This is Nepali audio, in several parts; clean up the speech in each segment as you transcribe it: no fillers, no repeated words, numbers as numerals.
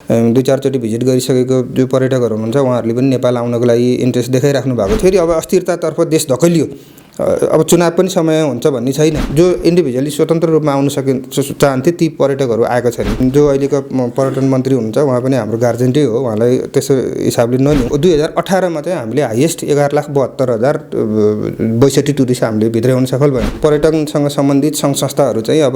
दुई चारचोटि भिजिट गरिसकेको जो पर्यटकहरू हुनुहुन्छ उहाँहरूले पनि नेपाल आउनको लागि इन्ट्रेस्ट देखाइराख्नु भएको थियो। फेरि अब अस्थिरतातर्फ देश धकेलियो। अब चुनाव पनि समय हुन्छ भन्ने छैन। जो इन्डिभिजुअली स्वतन्त्र रूपमा आउन चाहन्थे ती पर्यटकहरू आएको छैन। जो अहिलेको पर्यटन मन्त्री हुनुहुन्छ उहाँ पनि हाम्रो गार्जेन्टै हो, उहाँलाई त्यसो हिसाबले नलिउँ। 2018मा चाहिँ हामीले हाइएस्ट 11,72,062 टुरिस्ट हामीले भित्राउन सफल भयौँ। पर्यटनसँग सम्बन्धित सङ्घ संस्थाहरू चाहिँ अब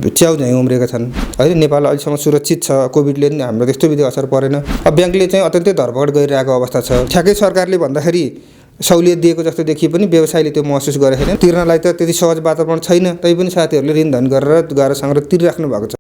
च्याउ झैँ उम्रेका छन् है। नेपाल अहिलेसम्म सुरक्षित छ, कोभिडले पनि हाम्रो त्यस्तो विधि असर परेन। अब ब्याङ्कले चाहिँ अत्यन्तै धरपकड गरिरहेको अवस्था छ। ठ्याक्कै सरकारले भन्दाखेरि सहुलियत दिएको जस्तो देखिए पनि व्यवसायले त्यो महसुस गरेको छैन। तिर्नलाई त त्यति सहज वातावरण छैन, तैपनि साथीहरूले ऋणधन गरेर गाह्रो सङ्ग्रह तिरिराख्नु भएको छ।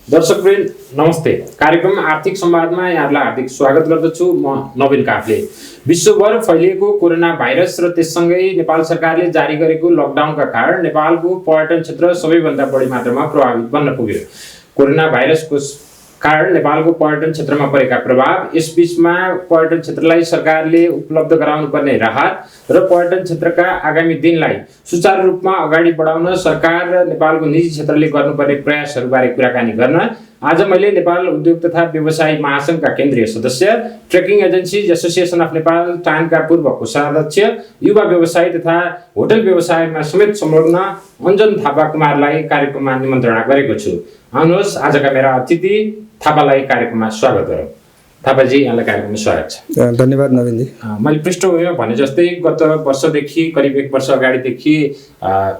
दर्शकवृन्द नमस्ते। कार्यक्रम आर्थिक संवादमा यहाँहरूलाई हार्दिक स्वागत गर्दछु। म नवीन काफ्ले। विश्वभर फैलिएको कोरोना भाइरस र त्यससँगै नेपाल सरकारले जारी गरेको लकडाउनका कारण नेपालको पर्यटन क्षेत्र सबैभन्दा बढी मात्रामा प्रभावित बन्न पुग्यो। कोरोना भाइरसको कारण नेपालको पर्यटन क्षेत्रमा परेका प्रभाव, यसबीचमा पर्यटन क्षेत्रलाई सरकारले उपलब्ध गराउनुपर्ने राहत र पर्यटन क्षेत्रका आगामी दिनलाई सुचारू रूपमा अगाडि बढाउन सरकार र नेपालको निजी क्षेत्रले गर्नुपर्ने प्रयासहरूबारे कुराकानी गर्न आज मैले नेपाल उद्योग तथा व्यवसाय महासङ्घका केन्द्रीय सदस्य, trekking agencies association of Nepal टाइमका पूर्व कोषाध्यक्ष, युवा व्यवसाय तथा होटल व्यवसायमा समेत संलग्न अञ्जन थापा कुमारलाई कार्यक्रममा निमन्त्रणा गरेको छु। आउनुहोस् आजका मेरा अतिथि थापालाई कार्यक्रममा स्वागत गरौँ। थापाजी, यहाँलाई कार्यक्रममा स्वागत छ। धन्यवाद नवीनजी। मैले पृष्ठभूमिमा भने जस्तै गत वर्षदेखि करिब 1 वर्ष अगाडिदेखि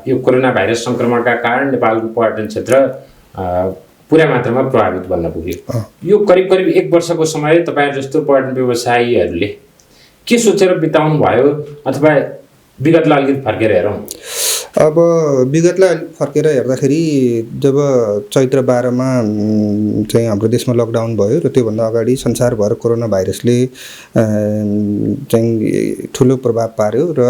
यो कोरोना भाइरस सङ्क्रमणका कारण नेपालको पर्यटन क्षेत्र पुरा मात्रामा प्रभावित बन्न पुग्यो। यो करिब 1 वर्षको समय तपाईहरु जस्तो पर्यटन व्यवसायीहरूले के सोचेर बिताउनु भयो, अथवा विगतलाई अलिकति फर्केर हेरौँ? अब विगतलाई फर्केर हेर्दाखेरि जब चैत्र 12मा चाहिँ हाम्रो देशमा लकडाउन भयो र त्योभन्दा अगाडि संसारभर कोरोना भाइरसले चाहिँ ठुलो प्रभाव पार्यो र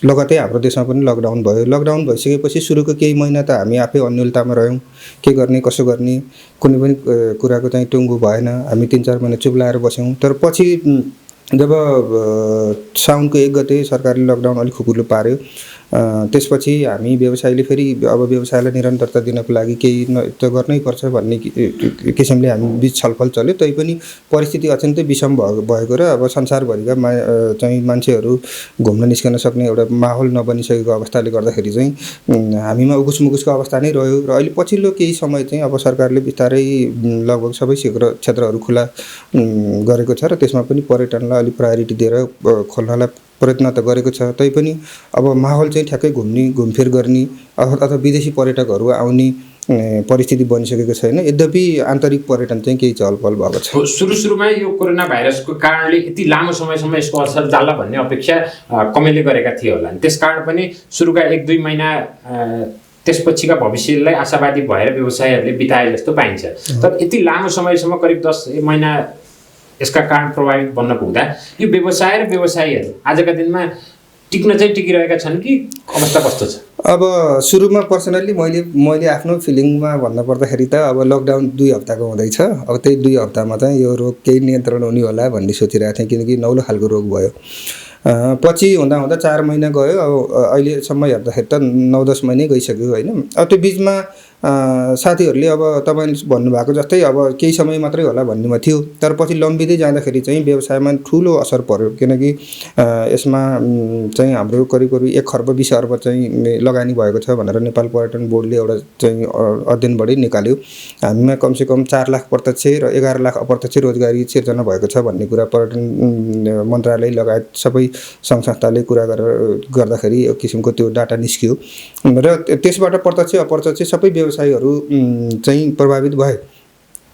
लगतै हाम्रो देशमा पनि लकडाउन भयो। लकडाउन भइसकेपछि सुरुको केही महिना त हामी आफै अन्यलतामा रह्यौँ। के गर्ने कसो गर्ने कुनै पनि कुराको चाहिँ टुङ्गो भएन। हामी 3-4 महिना चुप लाएर बस्यौँ। तर पछि जब साउनको 1 गते सरकारले लकडाउन अलिक खुकुलो पार्यो, त्यसपछि हामी व्यवसायले फेरि अब व्यवसायलाई निरन्तरता दिनको लागि केही त गर्नै पर्छ भन्ने किसिमले हामी बिच छलफल चल्यो। तैपनि परिस्थिति अत्यन्तै विषम भएको र अब संसारभरिका चाहिँ मान्छेहरू घुम्न निस्कन सक्ने एउटा माहौल नबनिसकेको अवस्थाले गर्दाखेरि चाहिँ हामीमा उकुसमुकुसको अवस्था नै रह्यो। र अहिले पछिल्लो केही समय चाहिँ अब सरकारले बिस्तारै लगभग सबै क्षेत्रहरू खुला गरेको छ र त्यसमा पनि पर्यटनलाई अलिक प्रायोरिटी दिएर खोल्नलाई प्रयत्न त गरेको छ। तैपनि अब माहौल चाहिँ ठ्याक्कै घुमफिर गर्ने अथवा विदेशी पर्यटकहरू आउने परिस्थिति बनिसकेको छैन। यद्यपि आन्तरिक पर्यटन चाहिँ केही चहलपहल भएको छ। सुरुमा यो कोरोना भाइरसको कारणले यति लामो समयसम्म यसको असर जाला भन्ने अपेक्षा कमैले गरेका थिए होला। त्यसकारण पनि सुरुका 1-2 महिना त्यसपछिका भविष्यलाई आशावादी भएर व्यवसायहरूले बिताए जस्तो पाइन्छ। तर यति लामो समयसम्म करिब 10 महिना यसका कारण प्रभावित बन्न पुग्दा यो व्यवसाय र व्यवसायीहरू आजका दिनमा टिक्न चाहिँ टिकिरहेका छन् कि अवस्था कस्तो छ? अब सुरुमा पर्सनल्ली मैले आफ्नो फिलिङमा भन्नु पर्दाखेरि त अब लकडाउन 2 हप्ताको हुँदैछ। अब त्यही 2 हप्तामा चाहिँ यो रोग केही नियन्त्रण हुने होला भन्ने सोचिरहेको थिएँ, किनकि नौलो खालको रोग भयो। पछि हुँदा 4 महिना गयो। अब अहिलेसम्म हेर्दाखेरि त 9-10 महिनै गइसक्यो होइन। अब त्यो बिचमा साथीहरूले अब तपाईँले भन्नुभएको जस्तै अब केही समय मात्रै होला भन्नेमा थियो। तर पछि लम्बिँदै जाँदाखेरि चाहिँ व्यवसायमा ठुलो असर पर्यो, किनकि यसमा चाहिँ हाम्रो करिब 1 खर्ब 20 अर्ब चाहिँ लगानी भएको छ भनेर नेपाल पर्यटन बोर्डले एउटा चाहिँ अध्ययनबाटै निकाल्यो। हामीमा कमसेकम 4 लाख प्रत्यक्ष र 11 लाख अप्रत्यक्ष रोजगारी सिर्जना भएको छ भन्ने कुरा पर्यटन मन्त्रालय लगायत सबै सङ्घ संस्थाले कुरा गर्दाखेरि एक किसिमको त्यो डाटा निस्कियो र त्यसबाट प्रत्यक्ष अप्रत्यक्ष सबै व्यवसायीहरू चाहिँ प्रभावित भए।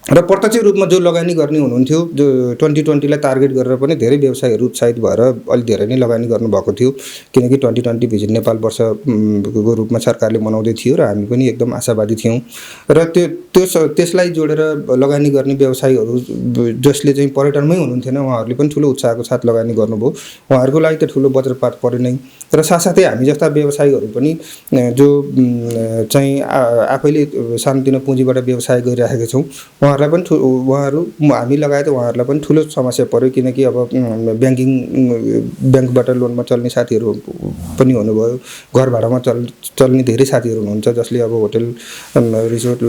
र प्रत्यक्ष रूपमा जो लगानी गर्ने हुनुहुन्थ्यो, जो 2020लाई टार्गेट गरेर पनि धेरै व्यवसायीहरू उत्साहित भएर अलि धेरै नै लगानी गर्नुभएको थियो, किनकि 2020 भिजिट नेपाल वर्षको रूपमा सरकारले मनाउँदै थियो र हामी पनि एकदम आशावादी थियौँ। र त्यसलाई जोडेर लगानी गर्ने व्यवसायीहरू जसले चाहिँ पर्यटनमै हुनुहुन्थेन उहाँहरूले पनि ठुलो उत्साहको साथ लगानी गर्नुभयो। उहाँहरूको लागि त ठुलो वज्रपात पर्यो नै। तर साथसाथै हामी जस्ता व्यवसायीहरू पनि जो चाहिँ आफैले सानोतिनो पुँजीबाट व्यवसाय गरिराखेका छौँ, उहाँहरूलाई पनि हामी लगायत उहाँहरूलाई पनि ठुलो समस्या पर्यो, किनकि अब ब्याङ्कबाट लोनमा चल्ने साथीहरू पनि हुनुभयो, घर भाडामा चल्ने धेरै साथीहरू हुनुहुन्छ, जसले अब होटल रिसोर्ट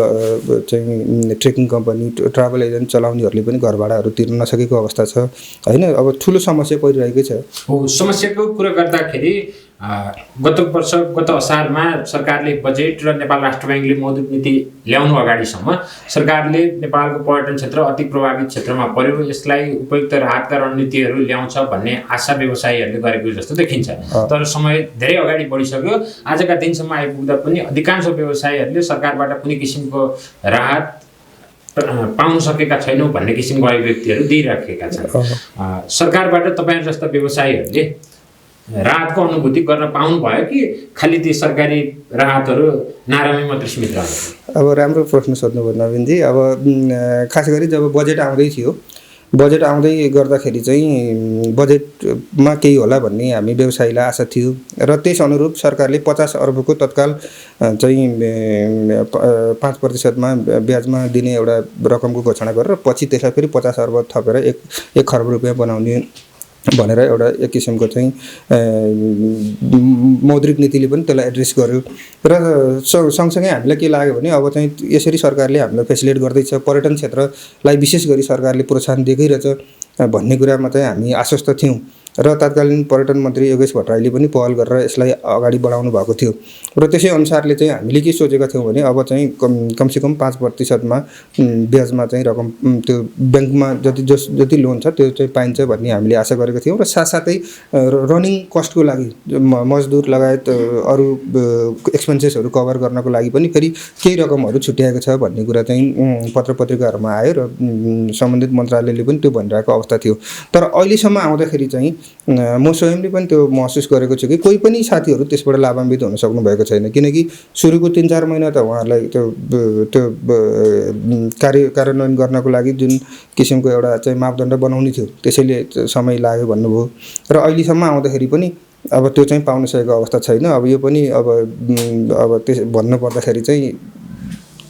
चाहिँ ट्रेकिङ कम्पनी ट्राभल एजेन्ट चलाउनेहरूले पनि घर भाडाहरू तिर्न नसकेको अवस्था छ होइन। अब ठुलो समस्या परिरहेकै छ। हो, समस्याको कुरा गर्दाखेरि गत असारमा सरकारले बजेट र नेपाल राष्ट्र ब्याङ्कले मौद्रिक नीति ल्याउनु अगाडिसम्म सरकारले नेपालको पर्यटन क्षेत्र अति प्रभावित क्षेत्रमा पर्यो, यसलाई उपयुक्त राहतका रणनीतिहरू ल्याउँछ भन्ने आशा व्यवसायीहरूले गरेको जस्तो देखिन्छ। तर समय धेरै अगाडि बढिसक्यो। आजका दिनसम्म आइपुग्दा पनि अधिकांश व्यवसायीहरूले सरकारबाट कुनै किसिमको राहत पाउन सकेका छैनौँ भन्ने किसिमको अभिव्यक्तिहरू दिइराखेका छन्। सरकारबाट तपाईहरु जस्ता व्यवसायीहरूले राहतको अनुभूति गर्न पाउनु भयो कि खालि ती सरकारी राहतहरू नारामी मात्र सीमित रहन्छ? अब राम्रो प्रश्न सोध्नुभयो नवीनजी। अब खास गरी जब बजेट आउँदै थियो, बजेट आउँदै गर्दाखेरि चाहिँ बजेटमा केही होला भन्ने हामी व्यवसायीलाई आशा थियो र त्यस अनुरूप सरकारले 50 अर्बको तत्काल चाहिँ 5% ब्याजमा दिने एउटा रकमको घोषणा गरेर पछि त्यसलाई फेरि 50 अर्ब थपेर 1 खर्ब रुपियाँ बनाउने भनेर एउटा एक किसिमको चाहिँ मौद्रिक नीतिले पनि त्यसलाई एड्रेस गर्यो। र सँगसँगै हामीलाई के लाग्यो भने अब चाहिँ यसरी सरकारले हामीलाई फेसिलिटेट गर्दैछ, पर्यटन क्षेत्रलाई विशेष गरी सरकारले प्रोत्साहन दिइरहेछ भन्ने कुरामा चाहिँ हामी आश्वस्त थियौँ र तत्कालीन पर्यटन मन्त्री योगेश भट्टराईले पनि पहल गरेर यसलाई अगाडि बढाउनु भएको थियो र त्यसै अनुसारले चाहिँ हामीले के सोचेका थियौँ भने अब चाहिँ कमसेकम 5%मा ब्याजमा चाहिँ रकम त्यो ब्याङ्कमा जति लोन छ त्यो चाहिँ पाइन्छ भन्ने हामीले आशा गरेका थियौँ र साथसाथै रनिङ कस्टको लागि मजदुर लगायत अरू एक्सपेन्सेसहरू कभर गर्नको लागि पनि फेरि केही रकमहरू छुट्याएको छ भन्ने कुरा चाहिँ पत्र पत्रिकाहरूमा आयो र सम्बन्धित मन्त्रालयले पनि त्यो भनिरहेको अवस्था थियो। तर अहिलेसम्म आउँदाखेरि चाहिँ म स्वयंले पनि त्यो महसुस गरेको छु कि कोही पनि साथीहरू त्यसबाट लाभान्वित हुन सक्नु भएको छैन, किनकि सुरुको 3-4 महिना त उहाँहरूलाई त्यो कार्यान्वयन गर्नको लागि जुन किसिमको एउटा चाहिँ मापदण्ड बनाउनु थियो त्यसैले समय लाग्यो भन्नुभयो र अहिलेसम्म आउँदाखेरि पनि अब त्यो चाहिँ पाउन सकेको अवस्था छैन। अब यो पनि अब त्यस भन्नुपर्दाखेरि चाहिँ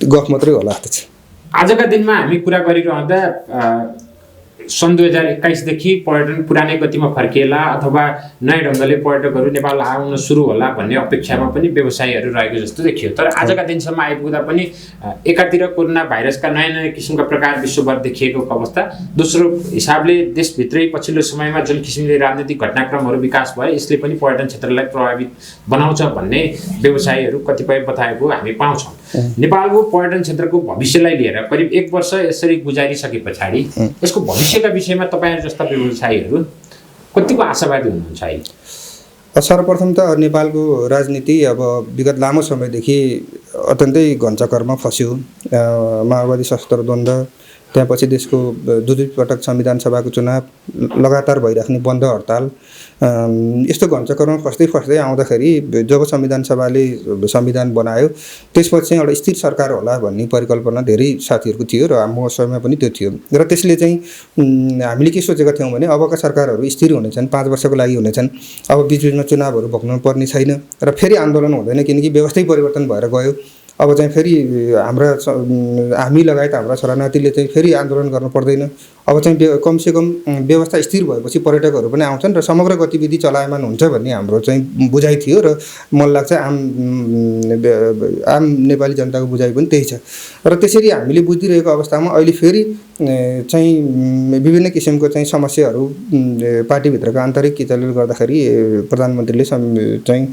गफ मात्रै होला जस्तो छ। आजका दिनमा हामी कुरा गरिरहँदा सन् 2021 देखि पर्यटन पुरानै गतिमा फर्किएला अथवा नयाँ ढङ्गले पर्यटकहरू नेपाल आउन सुरु होला भन्ने अपेक्षामा पनि व्यवसायीहरू रहेको जस्तो देखियो। तर आजका दिनसम्म आइपुग्दा पनि एकातिर कोरोना भाइरसका नयाँ नयाँ किसिमका प्रकार विश्वभर देखिएको अवस्था, दोस्रो हिसाबले देशभित्रै पछिल्लो समयमा जुन किसिमले राजनीतिक घटनाक्रमहरू विकास भए यसले पनि पर्यटन क्षेत्रलाई प्रभावित बनाउँछ भन्ने व्यवसायीहरू कतिपय बताएको हामी पाउँछौँ। नेपालको पर्यटन क्षेत्रको भविष्यलाई लिएर करिब 1 वर्ष यसरी गुजारिसके पछाडि यसको भविष्यका विषयमा तपाईहरु जस्ता व्यवसायीहरू कतिको आशावादी हुनुहुन्छ? सर्वप्रथम त नेपालको राजनीति अब विगत लामो समयदेखि अत्यन्तै घञ्चकरमा फस्यो। माओवादी सशस्त्र द्वन्द्व, त्यसपछि देशको दुई पटक संविधान सभाको चुनाव, लगातार भइराख्ने बन्द हडताल, यस्तो घञ्चकरमा फस्दै आउँदाखेरि जब संविधान सभाले संविधान बनायो त्यसपछि चाहिँ एउटा स्थिर सरकार होला भन्ने परिकल्पना धेरै साथीहरूको थियो र म स्वयंमा पनि त्यो थियो र त्यसले चाहिँ हामीले के सोचेका थियौँ भने अबका सरकारहरू स्थिर हुनेछन्, 5 वर्षको लागि हुनेछन्, अब बिचबिचमा चुनावहरू भोग्नु पर्ने छैन र फेरि आन्दोलन हुँदैन किनकि व्यवस्थै परिवर्तन भएर गयो। अब चाहिँ फेरि हामी लगायत हाम्रा शरणार्थीले चाहिँ फेरि आन्दोलन गर्नु पर्दैन। अब चाहिँ कमसेकम व्यवस्था स्थिर भएपछि पर्यटकहरू पनि आउँछन् र समग्र गतिविधि चलायमान हुन्छ भन्ने हाम्रो चाहिँ बुझाइ थियो र मलाई लाग्छ आम नेपाली जनताको बुझाइ पनि त्यही छ। र त्यसरी हामीले बुझिरहेको अवस्थामा अहिले फेरि चाहिँ विभिन्न किसिमको चाहिँ समस्याहरू पार्टीभित्रको आन्तरिक किचलले गर्दाखेरि प्रधानमन्त्रीले चाहिँ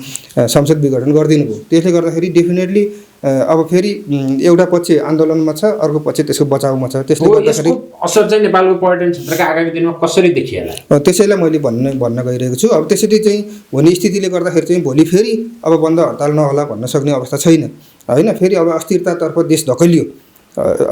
संसद विघटन गरिदिनु भयो। त्यसले गर्दाखेरि डेफिनेटली अब फेरि एउटा पक्ष आन्दोलनमा छ, अर्को पक्ष त्यसको बचाउमा छ। त्यसले गर्दाखेरि असर चाहिँ नेपालको पर्यटन क्षेत्रका आगामी दिनमा कसरी देखिएला त्यसैलाई मैले भन्न गइरहेको छु। अब त्यसरी चाहिँ हुने स्थितिले गर्दाखेरि चाहिँ भोलि फेरि अब बन्द हडताल नहोला भन्न सक्ने अवस्था छैन होइन। फेरि अब अस्थिरतातर्फ देश धकेलियो,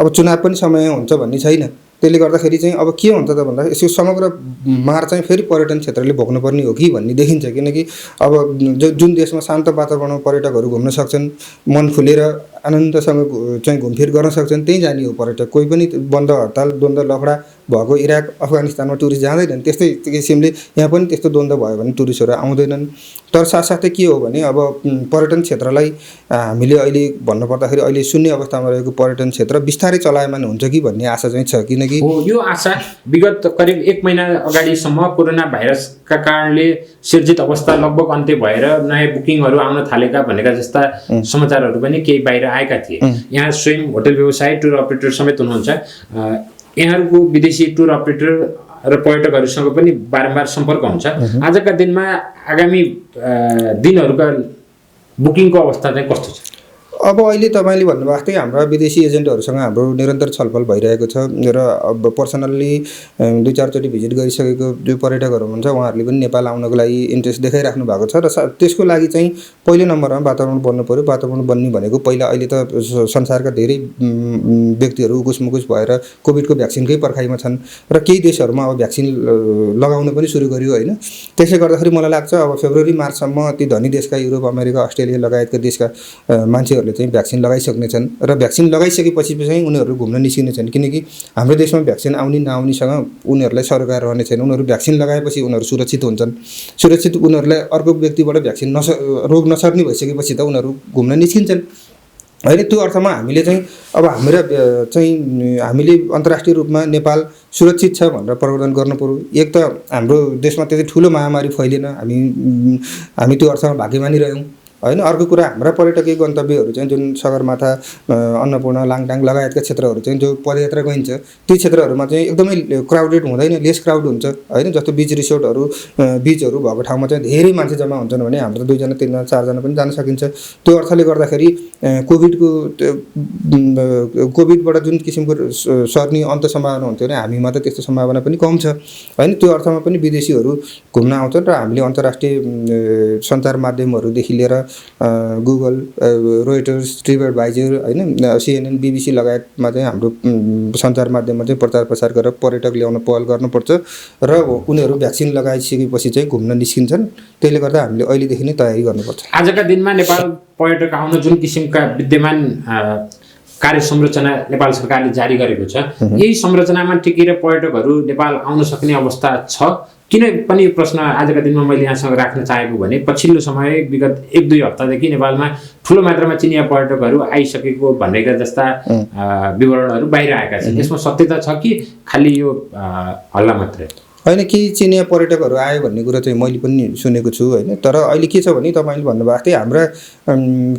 अब चुनाव पनि समय हुन्छ भन्ने छैन। त्यसले गर्दाखेरि चाहिँ अब के हुन्छ त भन्दा यसको समग्र मार चाहिँ फेरि पर्यटन क्षेत्रले भोग्नुपर्ने हो कि भन्ने देखिन्छ, किनकि अब जुन देशमा शान्त वातावरणमा पर्यटकहरू घुम्न सक्छन्, मन खुलेर आनन्दसँग चाहिँ घुमफिर गर्न सक्छन्, त्यहीँ जाने हो पर्यटक। कोही पनि बन्द हडताल, द्वन्द्व, लफडा भएको इराक अफगानिस्तानमा टुरिस्ट जाँदैनन्, त्यस्तै किसिमले यहाँ पनि त्यस्तो द्वन्द्व भयो भने टुरिस्टहरू आउँदैनन्। तर साथसाथै के हो भने अब पर्यटन क्षेत्रलाई हामीले अहिले भन्नुपर्दाखेरि अहिले शून्य अवस्थामा रहेको पर्यटन क्षेत्र बिस्तारै चलायमान हुन्छ कि भन्ने आशा चाहिँ छ, किनकि यो आशा विगत करिब 1 महिना अगाडिसम्म कोरोना भाइरसका कारणले सिर्जित अवस्था लगभग अन्त्य भएर नयाँ बुकिङहरू आउन थालेका भनेका जस्ता समाचारहरू पनि केही बाहिर आएका थिए। यहाँ स्वयं होटल व्यवसाय टुर अपरेटर समेत हुनुहुन्छ। यहाँहरूको विदेशी टुर अपरेटर र पर्यटकहरूसँग पनि बारम्बार सम्पर्क हुन्छ। आजका दिनमा आगामी दिनहरूका बुकिङको अवस्था चाहिँ कस्तो छ? अब अहिले तपाईँले भन्नुभएको जस्तै हाम्रा विदेशी एजेन्टहरूसँग हाम्रो निरन्तर छलफल भइरहेको छ र अब पर्सनल्ली 2-4 चोटि भिजिट गरिसकेको जो पर्यटकहरू हुनुहुन्छ उहाँहरूले पनि नेपाल आउनको लागि इन्ट्रेस्ट देखाइराख्नु भएको छ र त्यसको लागि चाहिँ पहिलो नम्बरमा वातावरण बन्नु पर्यो। वातावरण बन्ने भनेको पहिला अहिले त संसारका धेरै व्यक्तिहरू उकुसमुकुस भएर कोभिडको भ्याक्सिनकै पर्खाइमा छन् र केही देशहरूमा अब भ्याक्सिन लगाउन पनि सुरु गर्यो होइन। त्यसले गर्दाखेरि मलाई लाग्छ अब फेब्रुअरी मार्चसम्म ती धनी देशका युरोप अमेरिका अस्ट्रेलिया लगायतका देशका मान्छेहरूले चाहिँ भ्याक्सिन लगाइसक्नेछन् र भ्याक्सिन लगाइसकेपछि चाहिँ उनीहरू घुम्न निस्किनेछन्, किनकि हाम्रो देशमा भ्याक्सिन आउने नआउनेसँग उनीहरूलाई सरोकार रहने छैन। उनीहरू भ्याक्सिन लगाएपछि उनीहरू सुरक्षित हुन्छन्। सुरक्षित उनीहरूलाई अर्को व्यक्तिबाट भ्याक्सिन रोग नसर्ने भइसकेपछि त उनीहरू घुम्न निस्किन्छन् होइन। त्यो अर्थमा हामीले चाहिँ अब हामीले अन्तर्राष्ट्रिय रूपमा नेपाल सुरक्षित छ भनेर प्रवर्धन गर्नु पर्यो। एक त हाम्रो देशमा त्यति ठुलो महामारी फैलिएन, हामी त्यो अर्थमा भाग्यमानी रह्यौँ होइन। अर्को कुरा हाम्रा पर्यटकीय गन्तव्यहरू चाहिँ जुन सगरमाथा अन्नपूर्ण लाङटाङ लगायतका क्षेत्रहरू चाहिँ जो पदयात्रा गइन्छ ती क्षेत्रहरूमा चाहिँ एकदमै क्राउडेड हुँदैन, लेस क्राउड हुन्छ होइन। जस्तो बिच रिसोर्टहरू बिचहरू भएको ठाउँमा चाहिँ धेरै मान्छे जम्मा हुन्छन् भने हाम्रो 2 जना 3 जना 4 जना पनि जान सकिन्छ। त्यो अर्थले गर्दाखेरि कोभिडबाट जुन किसिमको सर्ने अन्त सम्भावना हुन्थ्यो भने हामीमा त त्यस्तो सम्भावना पनि कम छ होइन। त्यो अर्थमा पनि विदेशीहरू घुम्न आउँछन् र हामीले अन्तर्राष्ट्रिय सञ्चार माध्यमहरूदेखि लिएर गुगल, रोइटर्स, ट्रिपएडभाइजर होइन, CNN, BBC लगायतमा चाहिँ हाम्रो सञ्चार माध्यममा चाहिँ प्रचार प्रसार गरेर पर्यटक ल्याउन पहल गर्नुपर्छ र उनीहरू भ्याक्सिन लगाइसकेपछि चाहिँ घुम्न निस्किन्छन्। त्यसले गर्दा हामीले अहिलेदेखि नै तयारी गर्नुपर्छ। आजका दिनमा नेपाल पर्यटक आउन जुन किसिमका विद्यमान कार्य संरचना नेपाल सरकारले जारी गरेको छ, यही संरचनामा टिकेर पर्यटकहरू नेपाल आउन सक्ने अवस्था छ? किन पनि प्रश्न आजका दिनमा मैले यहाँसँग राख्न चाहेको भने पछिल्लो समय विगत 1-2 हप्तादेखि नेपालमा ठुलो मात्रामा चिनिया पर्यटकहरू आइसकेको भनेका जस्ता विवरणहरू बाहिर आएका छन्। यसमा सत्यता छ कि खालि यो हल्ला मात्रै? होइन, केही चिनिया पर्यटकहरू आयो भन्ने कुरा चाहिँ मैले पनि सुनेको छु होइन। तर अहिले के छ भने तपाईँले भन्नुभएको थिएँ हाम्रा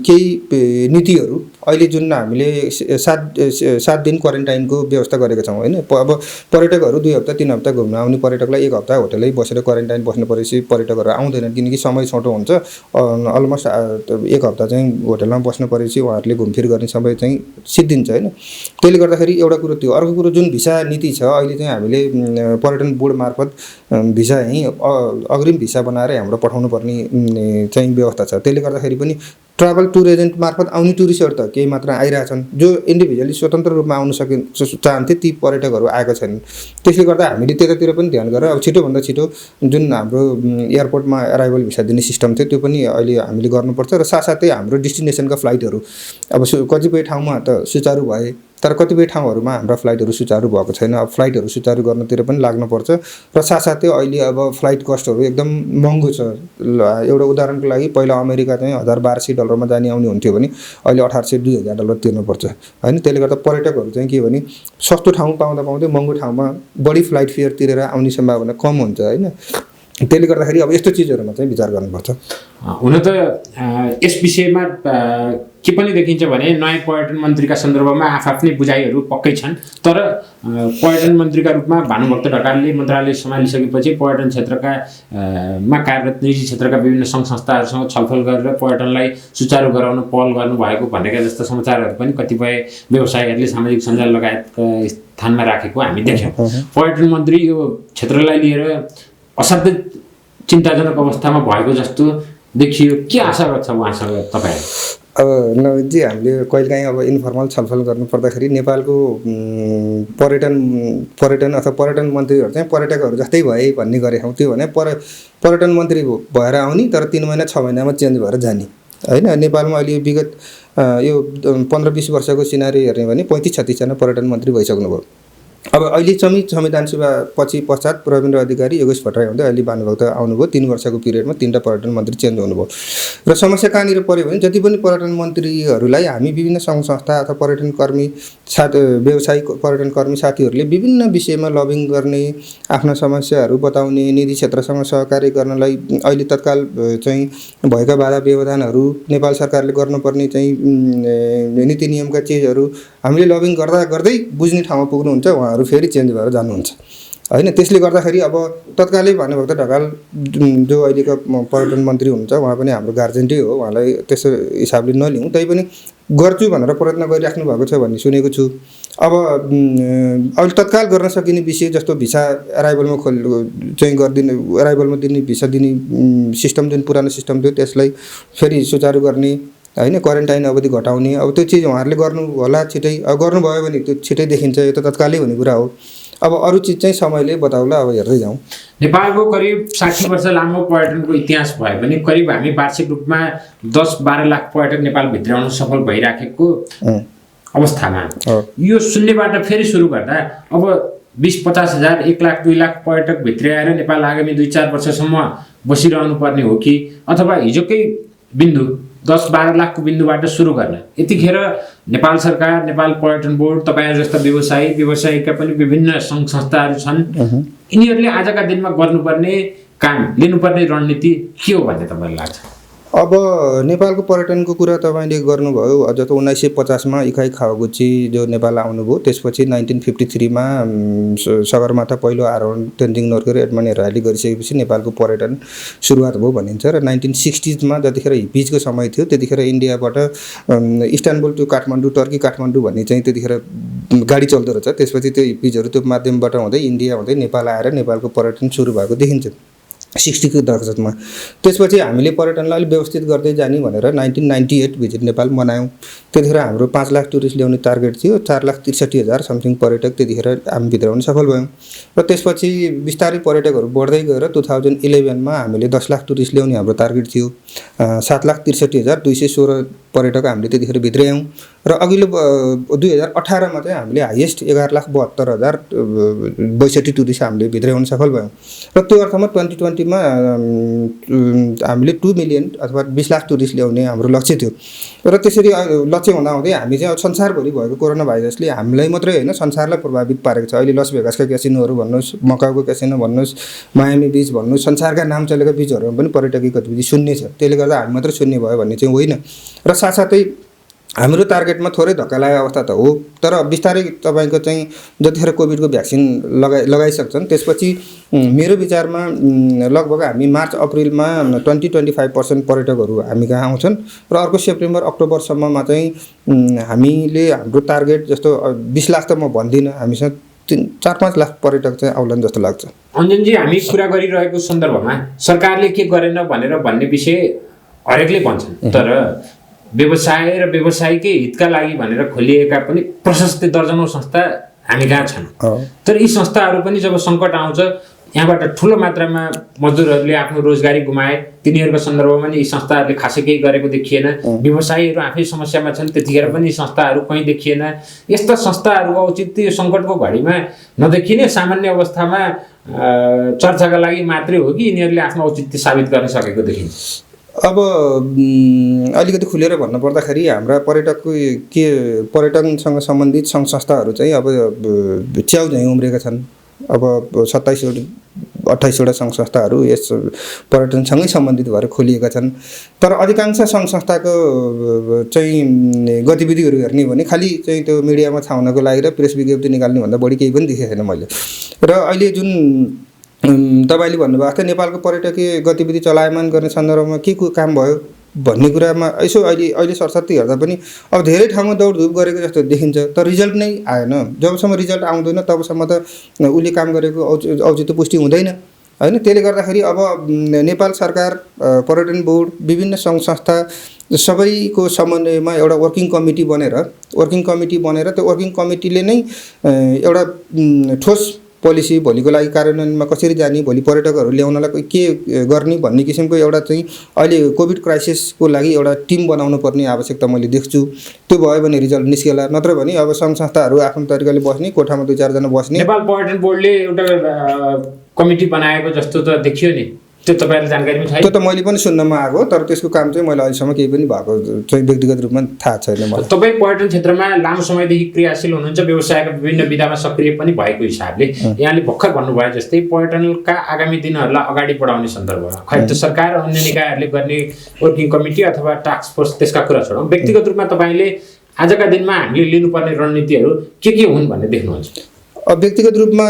केही नीतिहरू अहिले जुन हामीले 7 दिन क्वारेन्टाइनको व्यवस्था गरेका छौँ होइन। अब पर्यटकहरू 2 हप्ता 3 हप्ता घुम्न आउने पर्यटकलाई 1 हप्ता होटलै बसेर क्वारेन्टाइन बस्नु परेपछि पर्यटकहरू आउँदैनन्, किनकि समय छोटो हुन्छ। अलमोस्ट 1 हप्ता चाहिँ होटलमा बस्नु परेपछि उहाँहरूले घुमफिर गर्ने समय चाहिँ सिद्धिन्छ होइन। त्यसले गर्दाखेरि एउटा कुरो त्यो। अर्को कुरो जुन भिसा नीति छ अहिले चाहिँ हामीले पर्यटन बोर्ड मार्फत भिसा यहीँ अग्रिम भिसा बनाएर हाम्रो पठाउनु पर्ने चाहिँ व्यवस्था छ। त्यसले गर्दाखेरि पनि ट्राभल टुर एजेन्ट मार्फत आउने टुरिस्टहरू त केही मात्रा आइरहेछन्। जो इन्डिभिजुअली स्वतन्त्र रूपमा आउन चाहन्थे ती पर्यटकहरू आएका छैनन्। त्यसले गर्दा हामीले त्यतातिर पनि ध्यान गरेर अब छिटोभन्दा छिटो जुन हाम्रो एयरपोर्टमा अराइभल भिसा दिने सिस्टम थियो त्यो पनि अहिले हामीले गर्नुपर्छ र साथसाथै हाम्रो डेस्टिनेसनका फ्लाइटहरू अब कतिपय ठाउँमा त सुचारू भए तर कतिपय ठाउँहरूमा हाम्रा फ्लाइटहरू सुचारू भएको छैन। अब फ्लाइटहरू सुचारू गर्नतिर पनि लाग्नुपर्छ र साथसाथै अहिले अब फ्लाइट कस्टहरू एकदम महँगो छ। एउटा उदाहरणको लागि पहिला अमेरिका चाहिँ $1,200 जाने आउने हुन्थ्यो भने अहिले $1,800-2,000 तिर्नुपर्छ होइन। त्यसले गर्दा पर्यटकहरू चाहिँ के भने सस्तो ठाउँ पाउँदै महँगो ठाउँमा बढी फ्लाइट फेयर तिरेर आउने सम्भावना कम हुन्छ होइन। त्यसले गर्दाखेरि अब यस्तो चिजहरूमा चाहिँ विचार गर्नुपर्छ। हुन त यस विषयमा के पनि देखिन्छ भने नयाँ पर्यटन मन्त्रीका सन्दर्भमा आफ्नै बुझाइहरू पक्कै छन्। तर पर्यटन मन्त्रीका रूपमा भानुभक्त ढकालले मन्त्रालय सम्हालिसकेपछि पर्यटन क्षेत्रका मा कार्यरत निजी क्षेत्रका विभिन्न सङ्घ संस्थाहरूसँग छलफल गरेर पर्यटनलाई सुचारू गराउन पहल गर्नुभएको भनेका जस्ता समाचारहरू पनि कतिपय व्यवसायीहरूले सामाजिक सञ्जाल लगायतका स्थानमा राखेको हामी देख्यौँ। पर्यटन मन्त्री यो क्षेत्रलाई लिएर असाध्यै चिन्ताजनक अवस्थामा भएको जस्तो देखियो। के आशा गर्छ उहाँसँग तपाईँ? अब नवीनजी हामीले कहिलेकाहीँ अब इन्फर्मल छलफल गर्नु पर्दाखेरि नेपालको पर्यटन अथवा पर्यटन मन्त्रीहरू चाहिँ पर्यटकहरू जस्तै भए भन्ने गरेका हौँ। त्यो भने पर्यटन मन्त्री भएर आउने तर 3 महिना 6 महिनामा चेन्ज भएर जाने होइन। नेपालमा अहिले विगत यो 15-20 वर्षको सिनारी हेर्ने भने 35-36 जना पर्यटन मन्त्री भइसक्नुभयो अब अहिले संविधान सभा पश्चात प्रवीण अधिकारी योगेश भट्टराई हुँदै अहिले भानुभक्त आउनुभयो 3 वर्षको पिरियडमा 3टा पर्यटन मन्त्री चेन्ज हुनुभयो र समस्या कहाँनिर पर्यो भने जति पनि पर्यटन मन्त्रीहरूलाई हामी विभिन्न सङ्घ संस्था अथवा पर्यटन कर्मी व्यवसायिक पर्यटन कर्मी साथीहरूले विभिन्न विषयमा लबिङ गर्ने आफ्ना समस्याहरू बताउने निजी क्षेत्रसँग सहकार्य गर्नलाई अहिले तत्काल चाहिँ भएका बाधा व्यवधानहरू नेपाल सरकारले गर्नुपर्ने चाहिँ नीति नियमका चिजहरू हामीले लबिङ गर्दै बुझ्ने ठाउँमा पुग्नुहुन्छ उहाँहरू फेरि चेन्ज भएर जानुहुन्छ हैन। त्यसले गर्दाखेरि अब तत्कालै भानुभक्त ढकाल जो अहिलेका पर्यटन मन्त्री हुनुहुन्छ उहाँ पनि हाम्रो गार्जेन्टै हो, उहाँलाई त्यसो हिसाबले नलिउँ, तैपनि गर्छु भनेर प्रयत्न गरिराख्नु भएको छ भन्ने सुनेको छु। अब अहिले तत्काल गर्न सकिने विषय जस्तो भिसा एराइभलमा चाहिँ गरिदिने, एराइभलमा दिने भिसा दिने सिस्टम जुन पुरानो सिस्टम थियो त्यसलाई फेरि सुचारू गर्ने हैन, क्वारेन्टाइन अवधि घटाउने, अब त्यो चिज उहाँहरूले गर्नु होला छिटै। अब गर्नुभयो भने त्यो छिटै देखिन्छ, यो त तत्कालै हुने कुरा हो। अब अरू चिज चाहिँ समयले बताउला, अब हेर्दै जाउँ। नेपालको करिब 60 वर्ष लामो पर्यटनको इतिहास भए पनि करिब हामी वार्षिक रूपमा 10-12 लाख पर्यटक नेपाल भित्राउन सफल भइराखेको अवस्थामा यो शून्यबाट फेरि सुरु गर्दा अब 20-50 हजार 1 लाख 2 लाख पर्यटक भित्राएर नेपाल आगामी 2-4 वर्षसम्म बसिरहनु पर्ने हो कि अथवा हिजोकै बिन्दु 10-12 लाखको बिन्दुबाट सुरु गर्न? यतिखेर नेपाल सरकार, नेपाल पर्यटन बोर्ड, तपाईहरु जस्ता व्यवसायीका पनि विभिन्न सङ्घ संस्थाहरू छन्, यिनीहरूले आजका दिनमा गर्नुपर्ने काम, लिनुपर्ने रणनीति के हो भन्ने तपाईलाई लाग्छ? अब नेपालको पर्यटनको कुरा तपाईँले गर्नुभयो। अझ त 1950 मा इकाई खावागुची जो नेपाल आउनुभयो, त्यसपछि 1953 मा सगरमाथा पहिलो आरोहण तेन्जिङ नोर्गे र एडमन्ड हेराले गरिसकेपछि नेपालको पर्यटन सुरुवात भयो भनिन्छ। र 1960s मा जतिखेर हिप्पिजको समय थियो त्यतिखेर इन्डियाबाट इस्तानबुल टु काठमाडौँ, टर्की काठमाडौँ भन्ने चाहिँ त्यतिखेर गाडी चल्दो रहेछ। त्यसपछि त्यो हिप्पिजहरू त्यो माध्यमबाट हुँदै इन्डिया हुँदै नेपाल आएर नेपालको पर्यटन सुरु भएको देखिन्छ 60 को दशकमा। त्यसपछि हामीले पर्यटनलाई अलिक व्यवस्थित गर्दै जाने भनेर 1998 भिजिट नेपाल मनायौँ। त्यतिखेर हाम्रो 5 लाख टुरिस्ट ल्याउने टार्गेट थियो, 4,63,000 समथिङ पर्यटक त्यतिखेर हामी भित्राउन सफल भयौँ। र त्यसपछि बिस्तारै पर्यटकहरू बढ्दै गएर 2011 मा हामीले 10 लाख टुरिस्ट ल्याउने हाम्रो टार्गेट थियो। 7,63,216 पर्यटक हामीले त्यतिखेर भित्रायौँ। र अघिल्लो 2018 मा चाहिँ हामीले हाइएस्ट 11,72,062 टुरिस्ट हामीले भित्राउन सफल भयौँ। र त्यो अर्थमा 2020 मा हामीले 2 मिलियन अथवा 20 लाख टुरिस्ट ल्याउने हाम्रो लक्ष्य थियो। र त्यसरी लक्ष्य हुँदाहुँदै हामी चाहिँ संसारभरि भएको कोरोना भाइरसले हामीलाई मात्रै होइन संसारलाई प्रभावित पारेको छ। अहिले लस भेगासका क्यासिनोहरू भन्नुहोस्, मकाउको क्यासिनो भन्नुहोस्, मायामी बीच भन्नुहोस्, संसारका नाम चलेका बीचहरूमा पनि पर्यटकीय गतिविधि शून्य छ। त्यसले गर्दा हामी मात्रै शून्य भयो भन्ने चाहिँ होइन। र साथसाथै हाम्रो टार्गेटमा थोरै धक्का लागेको अवस्था त हो, तर बिस्तारै तपाईँको चाहिँ जतिखेर कोभिडको भ्याक्सिन लगाइसक्छन् त्यसपछि मेरो विचारमा लगभग हामी मार्च अप्रिलमा 20-25% पर्यटकहरू हामी कहाँ आउँछन् र अर्को सेप्टेम्बर अक्टोबरसम्ममा चाहिँ हामीले हाम्रो टार्गेट जस्तो 20 लाख त म भन्दिनँ, हामीसँग 4-5 लाख पर्यटक चाहिँ आउलान् जस्तो लाग्छ। अन्जनजी, हामी कुरा गरिरहेको सन्दर्भमा सरकारले के गरेन भनेर भन्ने विषय हरेकले भन्छन्, तर व्यवसाय र व्यवसायीकै हितका लागि भनेर खोलिएका पनि प्रशस्त दर्जनौं संस्था हामी कहाँ छन्। तर यी संस्थाहरू पनि जब सङ्कट आउँछ, यहाँबाट ठुलो मात्रामा मजदुरहरूले आफ्नो रोजगारी गुमाए, तिनीहरूको सन्दर्भमा नि यी संस्थाहरूले खासै केही गरेको देखिएन। व्यवसायीहरू आफै समस्यामा छन्, त्यतिखेर पनि यी संस्थाहरू कहीँ देखिएन। यस्ता संस्थाहरूको औचित्य यो सङ्कटको घडीमा नदेखिने सामान्य अवस्थामा चर्चाका लागि मात्रै हो कि यिनीहरूले आफ्नो औचित्य साबित गर्न सकेको देखिन्छ? अब अलिकति खुलेर भन्नु पर्दाखेरि हाम्रा पर्यटनसँग सम्बन्धित सङ्घ संस्थाहरू चाहिँ अब च्याउ झैँ उम्रेका छन्। अब 27-28 सङ्घ संस्थाहरू यस पर्यटनसँगै सम्बन्धित भएर खोलिएका छन्। तर अधिकांश सङ्घ संस्थाको चाहिँ गतिविधिहरू हेर्ने भने खालि चाहिँ त्यो मिडियामा छाउनको लागि र प्रेस विज्ञप्ति निकाल्ने भन्दा बढी केही पनि देखेको छैन मैले। र अहिले जुन तपाईले भन्नुभएको थियो नेपालको पर्यटकीय गतिविधि चलायमान गर्ने सन्दर्भमा के काम भयो भन्ने कुरामा यसो अहिले सरसर्ती हेर्दा पनि अब धेरै ठाउँमा दौडधुप गरेको जस्तो देखिन्छ, तर रिजल्ट नै आएन। जबसम्म रिजल्ट आउँदैन तबसम्म त उसले काम गरेको औचित्य पुष्टि हुँदैन हैन। त्यसले गर्दाखेरि अब नेपाल सरकार, पर्यटन बोर्ड, विभिन्न सङ्घ संस्था सबैको समन्वयमा एउटा वर्किङ कमिटी बनेर त्यो वर्किङ कमिटीले नै एउटा ठोस पोलिसी भोलिको लागि कार्यान्वयनमा कसरी जाने, भोलि पर्यटकहरू ल्याउनलाई के गर्ने भन्ने किसिमको एउटा चाहिँ अहिले कोभिड क्राइसिसको लागि एउटा टिम बनाउनु पर्ने आवश्यकता मैले देख्छु। त्यो भयो भने रिजल्ट निस्केला, नत्र भने अब सङ्घ संस्थाहरू आफ्नो तरिकाले बस्ने, कोठामा 2-4 जना बस्ने। नेपाल पर्यटन बोर्डले एउटा कमिटी बनाएको जस्तो त देखियो नि, त्यो तपाईँलाई जानकारीमा छैन? त्यो त मैले पनि सुन्नमा आएको, तर त्यसको काम चाहिँ मैले अहिलेसम्म केही पनि भएको चाहिँ व्यक्तिगत रूपमा थाहा छैन मलाई। तपाईँ पर्यटन क्षेत्रमा लामो समयदेखि क्रियाशील हुनुहुन्छ, व्यवसायका विभिन्न विधामा सक्रिय पनि भएको हिसाबले यहाँले भर्खर भन्नुभयो जस्तै पर्यटनका आगामी दिनहरूलाई अगाडि बढाउने सन्दर्भमा खै त सरकार अन्य निकायहरूले गर्ने वर्किङ कमिटी अथवा टास्क फोर्स त्यसका कुरा छोडौँ, व्यक्तिगत रूपमा तपाईँले आजका दिनमा हामीले लिनुपर्ने रणनीतिहरू के हुन् भन्ने देख्नुहुन्छ? अब व्यक्तिगत रूपमा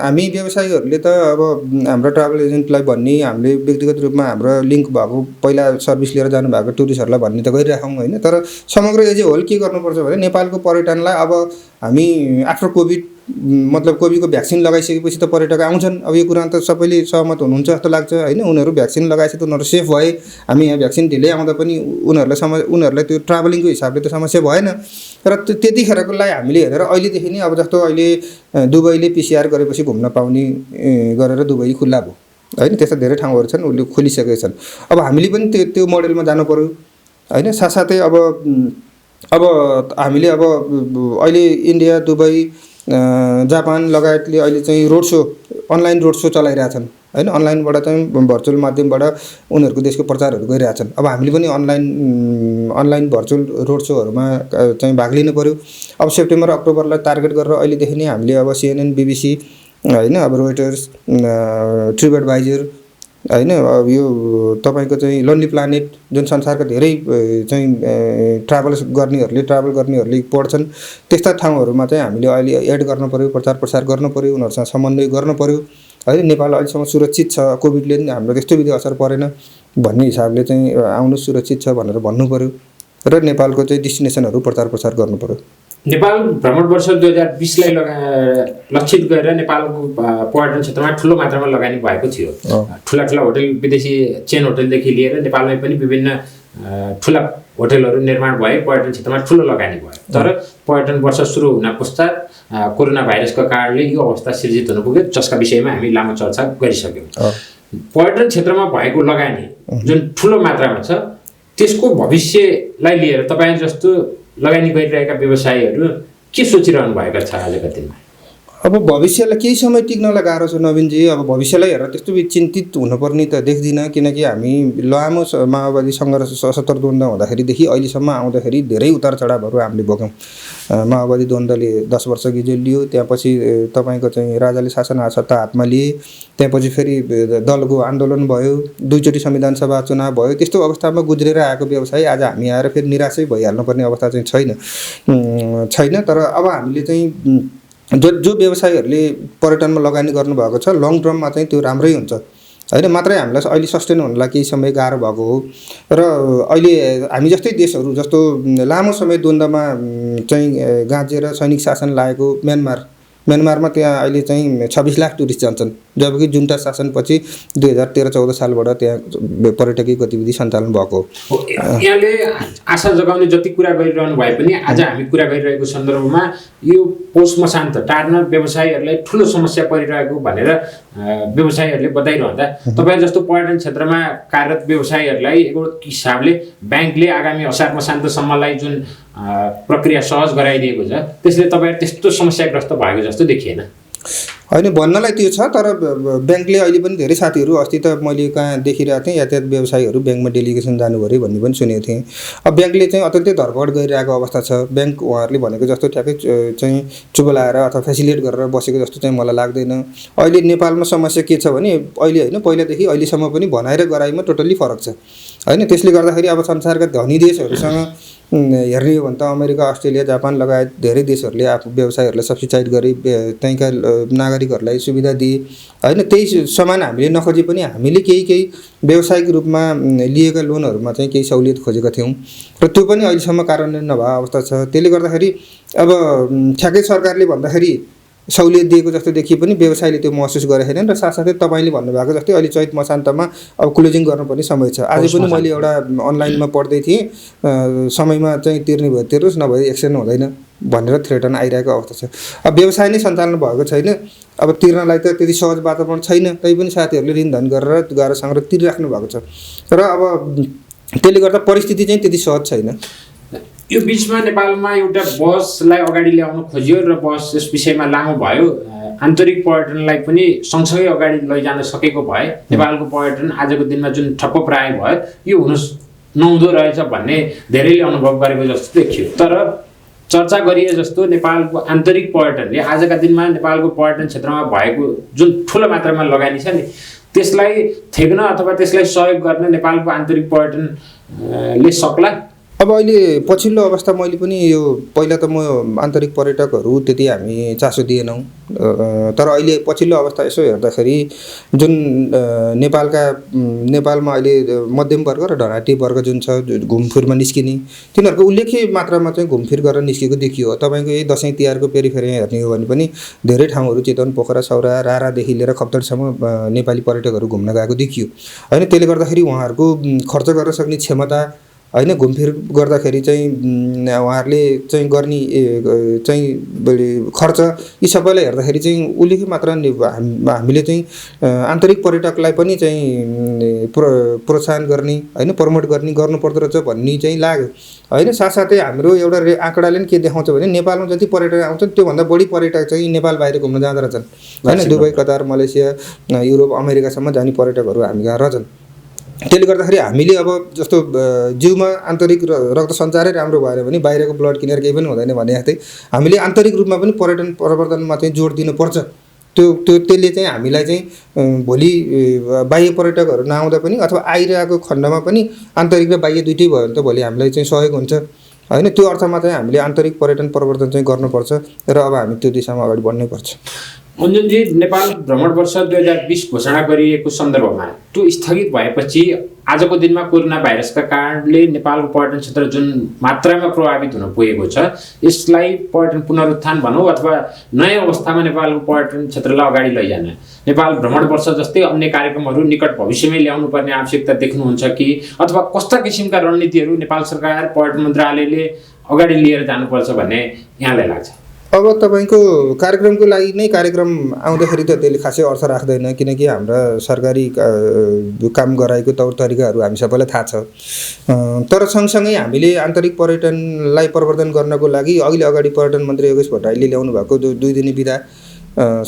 हामी व्यवसायीहरूले त अब हाम्रो ट्राभल एजेन्टलाई भन्ने, हामीले व्यक्तिगत रूपमा हाम्रो लिङ्क भएको पहिला सर्भिस लिएर जानुभएको टुरिस्टहरूलाई भन्ने त गरिराखौँ होइन। तर समग्र एज ए होल के गर्नुपर्छ भने नेपालको पर्यटनलाई अब हामी आफ्टर कोभिड मतलब कोभिडको भ्याक्सिन लगाइसकेपछि त पर्यटक आउँछन्। अब यो कुरा त सबैले सहमत हुनुहुन्छ जस्तो लाग्छ होइन। उनीहरू भ्याक्सिन लगाएपछि त उनीहरू सेफ भए, हामी यहाँ भ्याक्सिन ढिलै आउँदा पनि उनीहरूलाई त्यो ट्राभलिङको हिसाबले त समस्या भएन। र त्यतिखेरको लागि हामीले हेरेर अहिलेदेखि नै अब जस्तो अहिले दुबईले PCR गरेपछि घुम्न पाउने गरेर दुबई खुल्ला भयो होइन। त्यस्ता धेरै ठाउँहरू छन्, उसले खोलिसकेका छन्। अब हामीले पनि त्यो मोडेलमा जानु पऱ्यो होइन। साथसाथै अब हामीले अब अहिले इन्डिया, दुबई, जापान लगायतले अहिले चाहिँ अनलाइन रोड शो चलाइरहेछन् होइन। अनलाइनबाट चाहिँ भर्चुअल माध्यमबाट उनीहरूको देशको प्रचारहरू गरिरहेछन्। अब हामीले पनि अनलाइन भर्चुअल रोड सोहरूमा चाहिँ भाग लिनु पऱ्यो। अब सेप्टेम्बर अक्टोबरलाई टार्गेट गरेर अहिलेदेखि नै हामीले अब CNN, BBC होइन, अब रोइटर्स, ट्रिप एडभाइजर होइन, अब यो तपाईँको चाहिँ लोन्ली प्लानेट जुन संसारका धेरै चाहिँ ट्राभल गर्नेहरूले पढ्छन्, त्यस्ता ठाउँहरूमा चाहिँ हामीले अहिले एड गर्नु पऱ्यो, प्रचार प्रसार गर्नु पऱ्यो, उनीहरूसँग समन्वय गर्नु पऱ्यो होइन। नेपाल अहिलेसम्म सुरक्षित छ, कोभिडले हाम्रो त्यस्तो विधि असर परेन भन्ने हिसाबले चाहिँ आउनु सुरक्षित छ भनेर भन्नु पऱ्यो र नेपालको चाहिँ डेस्टिनेसनहरू प्रचार प्रसार गर्नु पऱ्यो। नेपाल भ्रमण वर्ष 2020लाई लक्षित गरेर नेपालको पर्यटन क्षेत्रमा ठुलो मात्रामा लगानी भएको थियो। ठुला होटल, विदेशी चेन होटलदेखि लिएर नेपालमै पनि विभिन्न ठुला होटलहरू निर्माण भए, पर्यटन क्षेत्रमा ठुलो लगानी भयो। तर पर्यटन वर्ष सुरु हुन पश्चात कोरोना भाइरसको कारणले यो अवस्था सिर्जित हुन पुग्यो, जसका विषयमा हामी लामो चर्चा गरिसक्यौँ। पर्यटन क्षेत्रमा भएको लगानी जुन ठुलो मात्रामा छ, त्यसको भविष्यलाई लिएर तपाईँ जस्तो लगानी गरिरहेका व्यवसायीहरू के सोचिरहनु भएको छ आजका दिनमा? अब भविष्यलाई केही समय टिक्नलाई गाह्रो छ नवीनजी। अब भविष्यलाई हेरेर त्यस्तो चिन्तित हुनुपर्ने त देख्दिनँ, किनकि हामी लामो माओवादी सङ्घर्ष सशस्त्र द्वन्द्व हुँदाखेरिदेखि अहिलेसम्म आउँदाखेरि धेरै उतार चढावहरू हामीले भोग्यौँ। माओवादी द्वन्द्वले 10 वर्ष गिजेलियो, त्यसपछि तपाईँको चाहिँ राजाले शासन सत्ता हातमा लिए, त्यसपछि फेरि दलको आन्दोलन भयो, 2 चोटि संविधान सभा चुनाव भयो। त्यस्तो अवस्थामा गुज्रेर आएको व्यवसाय आज हामी आएर फेरि निराशै भइहाल्नुपर्ने अवस्था चाहिँ छैन। तर अब हामीले चाहिँ जो व्यवसायीहरूले पर्यटनमा लगानी गर्नुभएको छ, लङ टर्ममा चाहिँ त्यो राम्रै हुन्छ होइन। मात्रै हामीलाई अहिले सस्टेन हुनलाई केही समय गाह्रो भएको हो। र अहिले हामी जस्तै देशहरू जस्तो लामो समय द्वन्द्वमा चाहिँ गाँजेर सैनिक शासन लागेको म्यानमारमा त्यहाँ अहिले चाहिँ 26 लाख टुरिस्ट जान्छन्, जबकि जुन्टा शासनपछि 2013-14 सालबाट त्यहाँ पर्यटकीय गतिविधि सञ्चालन भएको हो। यहाँले आशा जगाउने जति कुरा गरिरहनु भए पनि आज हामी कुरा गरिरहेको सन्दर्भमा यो पौष मसान्त टार्न व्यवसायीहरूलाई ठुलो समस्या परिरहेको भनेर व्यवसायीहरूले बताइरहँदा तपाईँ जस्तो पर्यटन क्षेत्रमा कार्यरत व्यवसायीहरूलाई एउटा हिसाबले ब्याङ्कले आगामी असार मसान्तसम्मलाई जुन प्रक्रिया सहज गराइदिएको छ, त्यसले तपाईँ त्यस्तो समस्याग्रस्त भएको जस्तो देखिएन होइन। भन्नलाई त्यो छ, तर ब्याङ्कले अहिले पनि धेरै साथीहरू अस्ति त मैले कहाँ देखिरहेको थिएँ, यातायात व्यवसायीहरू ब्याङ्कमा डेलिगेसन जानु पऱ्यो भन्ने पनि सुनेको थिएँ। अब ब्याङ्कले चाहिँ अत्यन्तै धरपकड गरिरहेको अवस्था छ। ब्याङ्क उहाँहरूले भनेको जस्तो ठ्याक्कै चाहिँ चुबलाएर अथवा फेसिलिटेट गरेर बसेको जस्तो चाहिँ मलाई लाग्दैन। अहिले नेपालमा समस्या के छ भने अहिले होइन, पहिलादेखि अहिलेसम्म पनि भनाइ र गराइमा टोटल्ली फरक छ होइन। त्यसले गर्दाखेरि अब संसारका धनी देशहरूसँग हेर्ने हो भने त अमेरिका, अस्ट्रेलिया, जापान लगायत धेरै देशहरूले आफ्नो व्यवसायहरूलाई सब्सिडाइज गरे, त्यहीँका नागरिकहरूलाई सुविधा दिए होइन। त्यही समान हामीले नखोजे पनि हामीले केही व्यावसायिक रूपमा लिएका लोनहरूमा चाहिँ केही सहुलियत खोजेका थियौँ र त्यो पनि अहिलेसम्म कार्यान्वयन नभएको अवस्था छ। त्यसले गर्दाखेरि अब ठ्याक्कै सरकारले भन्दाखेरि सहुलियत दिएको जस्तो देखिए पनि व्यवसायले त्यो महसुस गरेको छैनन्। र साथसाथै तपाईँले भन्नुभएको जस्तै अहिले चैत मसान्तमा अब क्लोजिङ गर्नुपर्ने समय छ। आज पनि मैले एउटा अनलाइनमा पढ्दै थिएँ, समयमा चाहिँ तिर्ने भयो तिर्नुहोस्, नभए एक्सटेन्ड हुँदैन भनेर थ्रेटन आइरहेको अवस्था छ। अब व्यवसाय नै सञ्चालन भएको छैन, अब तिर्नलाई त त्यति सहज वातावरण छैन, तैपनि साथीहरूले ऋण धन गरेर गएर सङ्ग्रह तिरिराख्नु भएको छ र अब त्यसले गर्दा परिस्थिति चाहिँ त्यति सहज छैन। यो बिचमा नेपालमा एउटा बसलाई अगाडि ल्याउन खोजियो र बस यस विषयमा लामो भयो, आन्तरिक पर्यटनलाई पनि सँगसँगै अगाडि लैजान सकेको भए नेपालको पर्यटन आजको दिनमा जुन ठप्प प्राय भयो यो हुन नहुँदो रहेछ भन्ने धेरैले अनुभव गरेको जस्तो देखियो। तर चर्चा गरिए जस्तो नेपालको आन्तरिक पर्यटनले आजका दिनमा नेपालको पर्यटन क्षेत्रमा भएको जुन ठुलो मात्रामा लगानी छ नि त्यसलाई थेग्न अथवा त्यसलाई सहयोग गर्न नेपालको आन्तरिक पर्यटनले सक्ला। अब अहिले पछिल्लो अवस्था मैले पनि यो पहिला त म आन्तरिक पर्यटकहरू त्यति हामी चासो दिएनौँ, तर अहिले पछिल्लो अवस्था यसो हेर्दाखेरि जुन नेपालमा अहिले मध्यम वर्ग र धनाढ्य वर्ग जुन छ घुमफिरमा निस्किने तिनीहरूको उल्लेख्य मात्रामा चाहिँ घुमफिर गरेर निस्केको देखियो। तपाईँको यही दसैँ तिहारको पेरिफेरी हेर्ने हो भने पनि धेरै ठाउँहरू चितवन, पोखरा, सौरा, रारादेखि लिएर खप्तडसम्म नेपाली पर्यटकहरू घुम्न गएको देखियो होइन। त्यसले गर्दाखेरि उहाँहरूको खर्च गर्न सक्ने क्षमता होइन, घुमफिर गर्दाखेरि चाहिँ उहाँहरूले चाहिँ गर्ने चाहिँ खर्च यी सबैलाई हेर्दाखेरि चाहिँ उल्लेख्य मात्रा हामीले चाहिँ आन्तरिक पर्यटकलाई पनि चाहिँ प्रोत्साहन गर्ने होइन, प्रमोट गर्ने गर्नुपर्दो रहेछ भन्ने चाहिँ लाग्यो होइन। साथसाथै हाम्रो एउटा आँकडाले पनि के देखाउँछ भने नेपालमा जति पर्यटक आउँछन् त्योभन्दा बढी पर्यटक चाहिँ नेपाल बाहिर घुम्न जाँदो रहेछन् होइन। दुबई, कतार, मलेसिया, युरोप, अमेरिकासम्म जाने पर्यटकहरू हामी कहाँ रहेछन्। त्यसले गर्दाखेरि हामीले अब जस्तो जिउमा आन्तरिक रक्त सञ्चारै राम्रो भएन भने बाहिरको ब्लड किनेर केही पनि हुँदैन भने जस्तै हामीले आन्तरिक रूपमा पनि पर्यटन प्रवर्धनमा चाहिँ जोड दिनुपर्छ। त्यसले चाहिँ हामीलाई चाहिँ भोलि बाह्य पर्यटकहरू नआउँदा पनि अथवा आइरहेको खण्डमा पनि आन्तरिक र बाह्य दुइटै भयो भने त भोलि हामीलाई चाहिँ सहयोग हुन्छ होइन। त्यो अर्थमा चाहिँ हामीले आन्तरिक पर्यटन प्रवर्धन चाहिँ गर्नुपर्छ र अब हामी त्यो दिशामा अगाडि बढ्नै पर्छ। अन्जनजी, नेपाल भ्रमण वर्ष 2020 घोषणा गरिएको सन्दर्भमा त्यो स्थगित भएपछि आजको दिनमा कोरोना भाइरसका कारणले नेपालको पर्यटन क्षेत्र जुन मात्रामा प्रभावित हुन पुगेको छ यसलाई पर्यटन पुनरुत्थान भनौँ अथवा नयाँ अवस्थामा नेपालको पर्यटन क्षेत्रलाई अगाडि लैजान नेपाल भ्रमण वर्ष जस्तै अन्य कार्यक्रमहरू निकट भविष्यमै ल्याउनु पर्ने आवश्यकता देख्नुहुन्छ कि अथवा कस्ता किसिमका रणनीतिहरू नेपाल सरकार पर्यटन मन्त्रालयले अगाडि लिएर जानुपर्छ भन्ने यहाँलाई लाग्छ? अब तपाईँको कार्यक्रमको लागि नै कार्यक्रम आउँदाखेरि त त्यसले खासै अर्थ राख्दैन, किनकि हाम्रा सरकारी काम गराएको तौर तरिकाहरू हामी सबैलाई थाहा छ। तर सँगसँगै हामीले आन्तरिक पर्यटनलाई प्रवर्धन गर्नको लागि अहिले अगाडि पर्यटन मन्त्री योगेश भट्टराईले ल्याउनु भएको 2 दिने बिदा,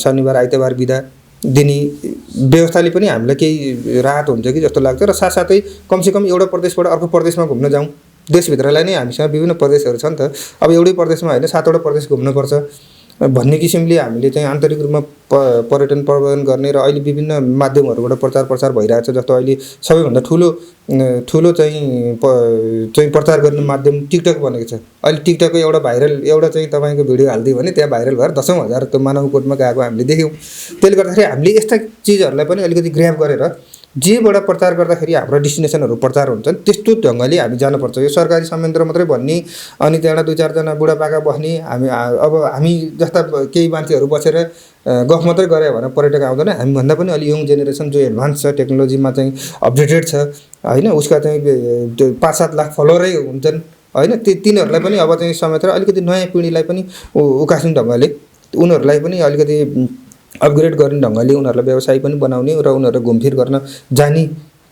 शनिबार आइतबार बिदा दिने व्यवस्थाले पनि हामीलाई केही राहत हुन्छ कि जस्तो लाग्छ। र साथसाथै कमसेकम एउटा प्रदेशबाट अर्को प्रदेशमा घुम्न जाउँ, देशभित्रलाई नै हामीसँग विभिन्न प्रदेशहरू छ नि त, अब एउटै प्रदेशमा होइन 7वटा प्रदेश घुम्नुपर्छ भन्ने किसिमले हामीले चाहिँ आन्तरिक रूपमा पर्यटन प्रवर्धन गर्ने र अहिले विभिन्न माध्यमहरूबाट प्रचार प्रसार भइरहेको छ। जस्तो अहिले सबैभन्दा ठुलो चाहिँ प्रचार गर्ने माध्यम टिकटक बनेको छ। अहिले टिकटकको एउटा चाहिँ तपाईँको भिडियो हालिदियो भने त्यहाँ भाइरल भएर 10,000 त्यो मानवकोटमा गएको हामीले देख्यौँ। त्यसले गर्दाखेरि हामीले यस्ता चिजहरूलाई पनि अलिकति ग्र्याब गरेर जेबाट प्रचार गर्दाखेरि हाम्रो डेस्टिनेसनहरू प्रचार हुन्छन् त्यस्तो ढङ्गले हामी जानुपर्छ। यो सरकारी संयन्त्र मात्रै भन्ने अनि त्यहाँबाट 2-4 जना बुढापाका बस्ने हामी जस्ता केही मान्छेहरू बसेर गफ मात्रै गरे भने पर्यटक आउँदैन। हामीभन्दा पनि अलि यङ जेनेरेसन जो एडभान्स छ, टेक्नोलोजीमा चाहिँ अपडेटेड छ होइन, उसका चाहिँ 5-7 लाख फलोवरै हुन्छन् होइन। तिनीहरूलाई पनि अब चाहिँ समेत अलिकति नयाँ पिँढीलाई पनि उकास्ने ढङ्गले उनीहरूलाई पनि अलिकति अपग्रेड गर्ने ढङ्गले उनीहरूलाई व्यवसाय पनि बनाउने र उनीहरू घुमफिर गर्न जाने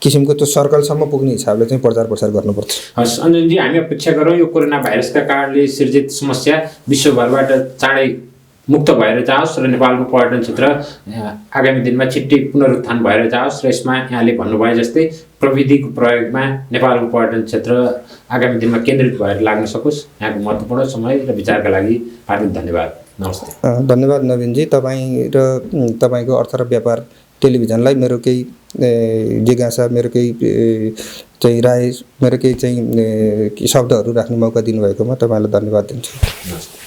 किसिमको त्यो सर्कलसम्म पुग्ने हिसाबले चाहिँ प्रचार प्रसार गर्नुपर्छ। हस् अन्जनजी, हामी अपेक्षा गरौँ यो कोरोना भाइरसका कारणले सिर्जित समस्या विश्वभरबाट चाँडै मुक्त भएर जाओस् र नेपालको पर्यटन क्षेत्र आगामी दिनमा छिट्टै पुनरुत्थान भएर जाओस् र यसमा यहाँले भन्नुभए जस्तै प्रविधिको प्रयोगमा नेपालको पर्यटन क्षेत्र आगामी दिनमा केन्द्रित भएर लाग्न सकोस्। यहाँको महत्त्वपूर्ण समय र विचारका लागि हार्दिक धन्यवाद। नमस्ते। धन्यवाद नवीनजी। तपाईँ र तपाईँको अर्थ र व्यापार टेलिभिजनलाई मेरो केही जिज्ञासा, मेरो केही चाहिँ राय, मेरो केही चाहिँ शब्दहरू राख्ने मौका दिनुभएकोमा तपाईँलाई धन्यवाद दिन्छु। नमस्ते।